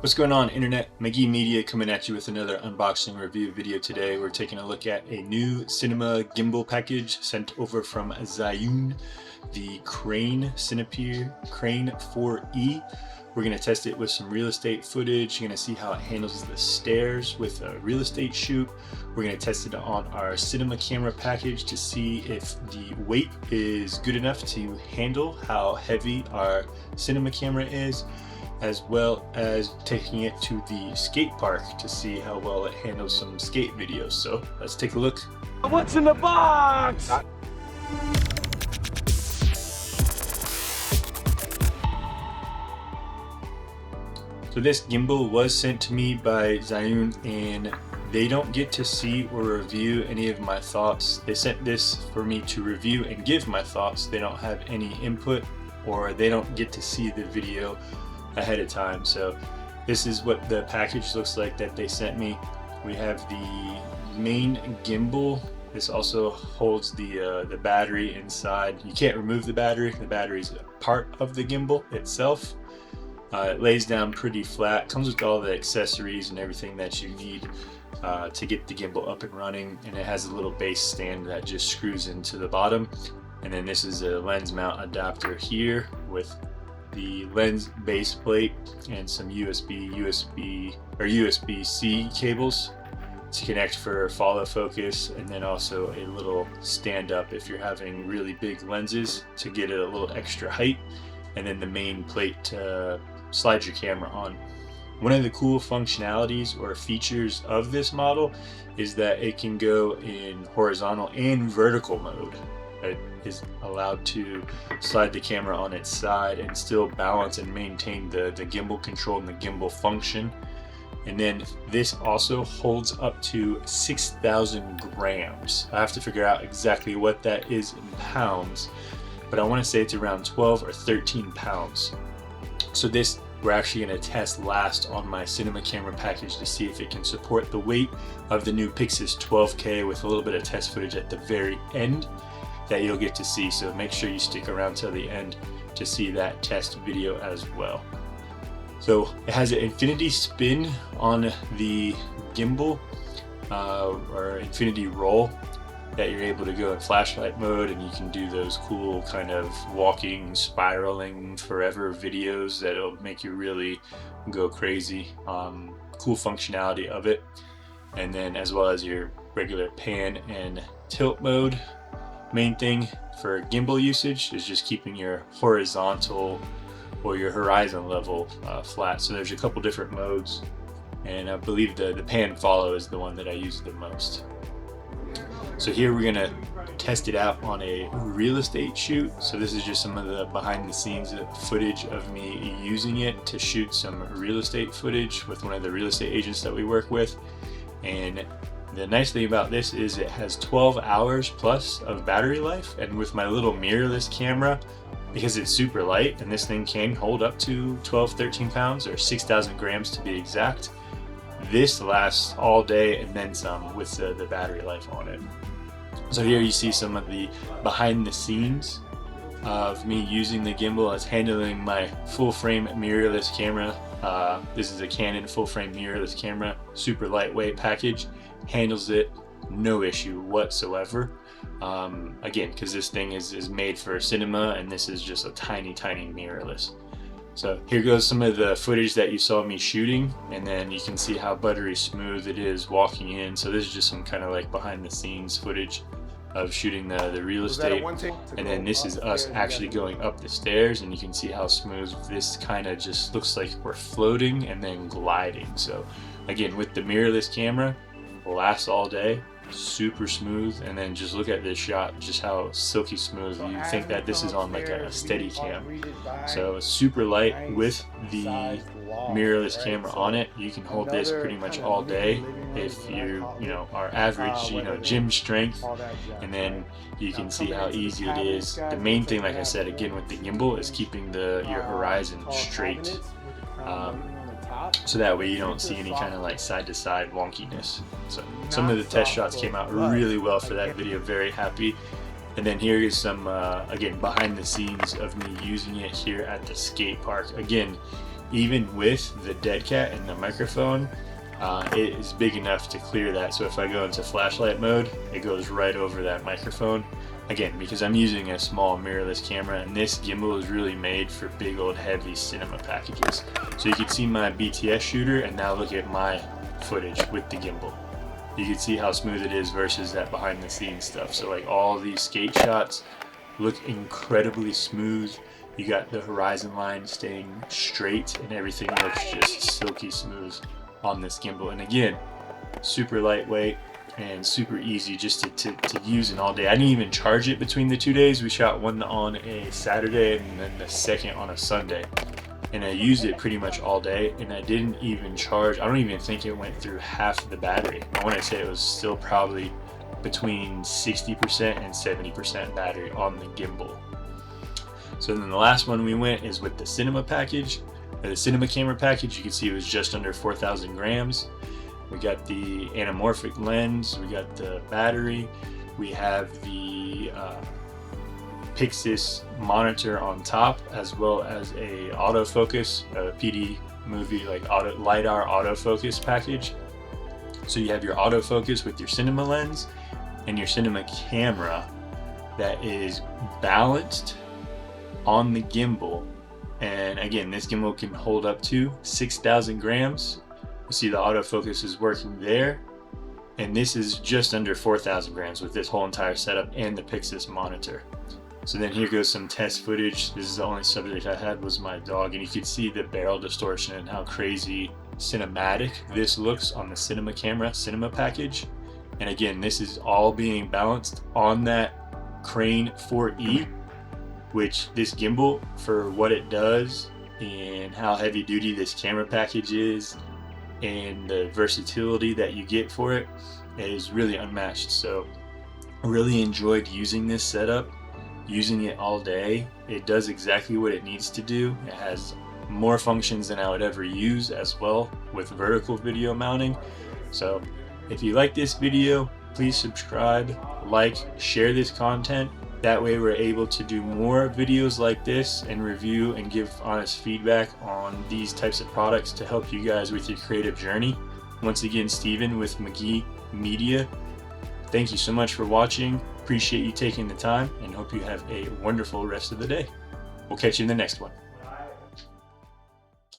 What's going on, Internet? McGee Media coming at you with another unboxing review video today. We're taking a look at a new cinema gimbal package sent over from Zhiyun, the Crane Crane 4E. We're going to test it with some real estate footage. You're going to see how it handles the stairs with a real estate shoot. We're going to test it on our cinema camera package to see if the weight is good enough to handle how heavy our cinema camera is, as well as taking it to the skate park to see how well it handles some skate videos. So let's take a look. What's in the box? So this gimbal was sent to me by Zhiyun, and they don't get to see or review any of my thoughts. They sent this for me to review and give my thoughts. They don't have any input, or they don't get to see the video ahead of time. So this is what the package looks like that they sent me. We have the main gimbal. This also holds the battery inside. You can't remove the battery. The battery is a part of the gimbal itself. It lays down pretty flat, comes with all the accessories and everything that you need to get the gimbal up and running, and it has a little base stand that just screws into the bottom. And then this is a lens mount adapter here with the lens base plate and some USB-C cables to connect for follow focus, and then also a little stand up if you're having really big lenses to get it a little extra height, and then the main plate to slide your camera on. One of the cool functionalities or features of this model is that it can go in horizontal and vertical mode. It is allowed to slide the camera on its side and still balance and maintain the gimbal control and the gimbal function. And then this also holds up to 6,000 grams. I have to figure out exactly what that is in pounds, but I want to say it's around 12 or 13 pounds. So this we're actually going to test last on my cinema camera package to see if it can support the weight of the new Pixis 12K, with a little bit of test footage at the very end that you'll get to see. So make sure you stick around till the end to see that test video as well. So it has an infinity spin on the gimbal, or infinity roll, that you're able to go in flashlight mode, and you can do those cool kind of walking, spiraling forever videos that'll make you really go crazy. Cool functionality of it. And then as well as your regular pan and tilt mode. Main thing for gimbal usage is just keeping your horizontal or your horizon level flat. So there's a couple different modes, and I believe the pan follow is the one that I use the most. So here we're gonna test it out on a real estate shoot. So this is just some of the behind the scenes footage of me using it to shoot some real estate footage with one of the real estate agents that we work with. And the nice thing about this is it has 12 hours plus of battery life, and with my little mirrorless camera, because it's super light and this thing can hold up to 12-13 pounds or 6,000 grams to be exact, this lasts all day and then some with the battery life on it. So here you see some of the behind the scenes of me using the gimbal as handling my full frame mirrorless camera. This is a Canon full frame mirrorless camera, super lightweight package, handles it no issue whatsoever. Again, because this thing is made for cinema, and this is just a tiny mirrorless. So here goes some of the footage that you saw me shooting, and then you can see how buttery smooth it is walking in. So this is just some kind of like behind the scenes footage of shooting the real estate, and then this is us actually going up the stairs, and you can see how smooth this kind of just looks like we're floating and then gliding. So again, with the mirrorless camera, lasts all day, super smooth. And then just look at this shot, just how silky smooth. You think that this is on like a steady cam. So super light with the mirrorless camera on it. You can hold this pretty much all day if you are average gym strength, and then you can see how easy it is. The main thing, like I said again with the gimbal, is keeping your horizon straight, so that way you don't see any kind of like side to side wonkiness. So some of the test shots came out really well for that video, very happy. And then here is some again behind the scenes of me using it here at the skate park. Again, even with the dead cat and the microphone, it is big enough to clear that. So if I go into flashlight mode, it goes right over that microphone. Again, because I'm using a small mirrorless camera, and this gimbal is really made for big old heavy cinema packages. So you can see my BTS shooter, and now look at my footage with the gimbal. You can see how smooth it is versus that behind the scenes stuff. So like all these skate shots look incredibly smooth. You got the horizon line staying straight, and everything looks just silky smooth on this gimbal. And again, super lightweight and super easy just to use in all day. I didn't even charge it between the 2 days. We shot one on a Saturday and then the second on a Sunday, and I used it pretty much all day, and I didn't even charge. I don't even think it went through half the battery. I want to say it was still probably between 60% and 70% battery on the gimbal. So then the last one we went is with the cinema package, or the cinema camera package. You can see it was just under 4,000 grams. We got the anamorphic lens, we got the battery, we have the Pixis monitor on top, as well as a autofocus, a PD movie like LiDAR autofocus package. So you have your autofocus with your cinema lens and your cinema camera that is balanced on the gimbal. And again, this gimbal can hold up to 6,000 grams. You see the autofocus is working there, and this is just under 4,000 grams with this whole entire setup and the Pixis monitor. So then here goes some test footage. This is the only subject I had, was my dog, and you can see the barrel distortion and how crazy cinematic this looks on the cinema camera, cinema package. And again, this is all being balanced on that Crane 4E, which this gimbal, for what it does and how heavy duty this camera package is, and the versatility that you get for it, is really unmatched. So I really enjoyed using this setup, using it all day. It does exactly what it needs to do. It has more functions than I would ever use as well with vertical video mounting. So if you like this video, please subscribe, like, share this content. That way we're able to do more videos like this and review and give honest feedback on these types of products to help you guys with your creative journey. Once again, Steven with McGee Media. Thank you so much for watching. Appreciate you taking the time, and hope you have a wonderful rest of the day. We'll catch you in the next one.